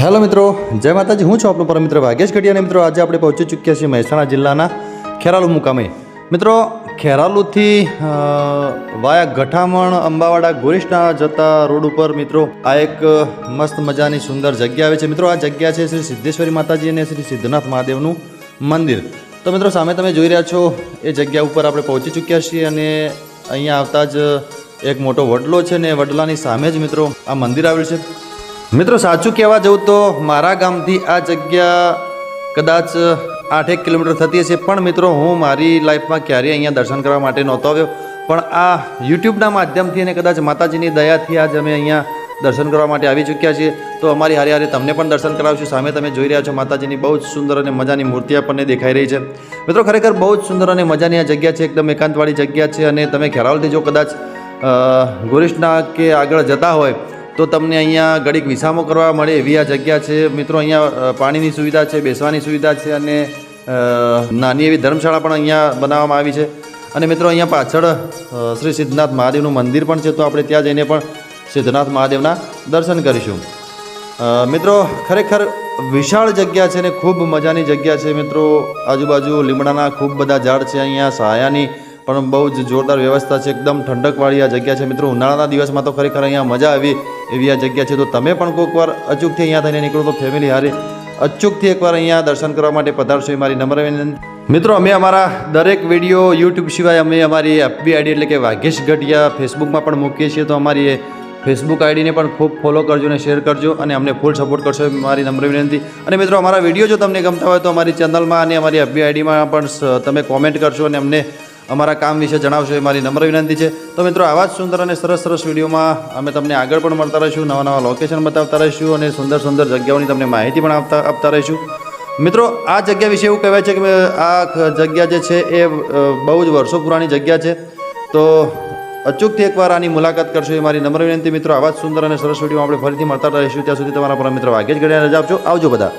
Hello મિત્રો, જય માતાજી। હું છું આપણો પરમ મિત્ર ભાગ્યેશ ગઢિયા અને મિત્રો આજે આપણે પહોંચી ચૂક્યા છીએ મહેસાણા જિલ્લાના ખેરાલુ મુકામે। મિત્રો ખેરાલુથી વાયા ગઠામણ અંબાવાડા ગોરીસના જતા રોડ ઉપર મિત્રો આ એક મસ્ત મજાની સુંદર જગ્યા આવે છે। મિત્રો આ જગ્યા છે શ્રી સિદ્ધેશ્વરી માતાજી અને શ્રી સિદ્ધનાથ મહાદેવનું મંદિર। તો મિત્રો સામે તમે જોઈ રહ્યા છો એ જગ્યા ઉપર આપણે પહોંચી ચૂક્યા છીએ અને અહીંયા આવતા જ એક મોટો વડલો છે ને વડલાની સામે જ મિત્રો આ મંદિર આવેલું છે। મિત્રો સાચું કહેવા જવું તો મારા ગામથી આ જગ્યા કદાચ 8-1 કિલોમીટર થતી હશે, પણ મિત્રો હું મારી લાઈફમાં ક્યારેય અહીંયા દર્શન કરવા માટે નહોતો આવ્યો, પણ આ યુટ્યુબના માધ્યમથી અને કદાચ માતાજીની દયાથી આજ અમે અહીંયા દર્શન કરવા માટે આવી ચૂક્યા છીએ। તો અમારી હારે હારે તમને પણ દર્શન કરાવશું। સામે તમે જોઈ રહ્યા છો માતાજીની બહુ જ સુંદર અને મજાની મૂર્તિ આપણને દેખાઈ રહી છે। મિત્રો ખરેખર બહુ જ સુંદર અને મજાની આ જગ્યા છે, એકદમ એકાંતવાળી જગ્યા છે અને તમે ખેરાલુથી જો કદાચ ગોરીસના કે આગળ જતા હોય તો તમને અહીંયા ઘડીક વિસામો કરવા મળે એવી આ જગ્યા છે। મિત્રો અહીંયા પાણીની સુવિધા છે, બેસવાની સુવિધા છે અને નાની એવી ધર્મશાળા પણ અહીંયા બનાવવામાં આવી છે। અને મિત્રો અહીંયા પાછળ શ્રી સિદ્ધનાથ મહાદેવનું મંદિર પણ છે, તો આપણે ત્યાં જઈને પણ સિદ્ધનાથ મહાદેવના દર્શન કરીશું। મિત્રો ખરેખર વિશાળ જગ્યા છે ને ખૂબ મજાની જગ્યા છે। મિત્રો આજુબાજુ લીમડાના ખૂબ બધા ઝાડ છે, અહીંયા સહાયાની પણ બહુ જ જોરદાર વ્યવસ્થા છે, એકદમ ઠંડકવાળી આ જગ્યા છે। મિત્રો ઉનાળાના દિવસમાં તો ખરેખર અહીંયા મજા આવી એવી આ જગ્યા છે। તો તમે પણ કોઈક વાર અચૂકથી અહીંયા થઈને નીકળો તો ફેમિલી હારે અચૂકથી એકવાર અહીંયા દર્શન કરવા માટે પધારશો એ મારી નમ્ર વિનંતી। મિત્રો અમે અમારા દરેક વિડીયો યુટ્યુબ સિવાય અમે અમારી એફબી આઈડી એટલે કે ભાગ્યેશ ગઢિયા ફેસબુકમાં પણ મૂકીએ છીએ, તો અમારી એ ફેસબુક આઈડીને પણ ખૂબ ફોલો કરજો અને શેર કરજો અને અમને ફૂલ સપોર્ટ કરશો એ મારી નમ્ર વિનંતી। અને મિત્રો અમારા વિડીયો જો તમને ગમતા હોય તો અમારી ચેનલમાં અને અમારી એફબી આઈડીમાં પણ તમે કોમેન્ટ કરશો અને અમને અમારા કામ વિશે જણાવશો એ મારી નમ્ર વિનંતી છે। તો મિત્રો આવા જ સુંદર અને સરસ સરસ વિડીયોમાં અમે તમને આગળ પણ મળતા રહીશું, નવા નવા લોકેશન બતાવતા રહીશું અને સુંદર સુંદર જગ્યાઓની તમને માહિતી પણ આપતા રહીશું। મિત્રો આ જગ્યા વિશે એવું કહેવાય છે કે આ જગ્યા જે છે એ બહુ જ વર્ષો પુરાણી જગ્યા છે, તો અચૂકથી એકવાર આની મુલાકાત કરશો એ મારી નમ્ર વિનંતી। મિત્રો આવા જ સુંદર અને સરસ વિડીયો આપણે ફરીથી મળતા રહીશું। ત્યાં સુધી તમારા પરમ મિત્ર ભાગ્યેશ ગઢિયા રજા આપજો। આવજો બધા।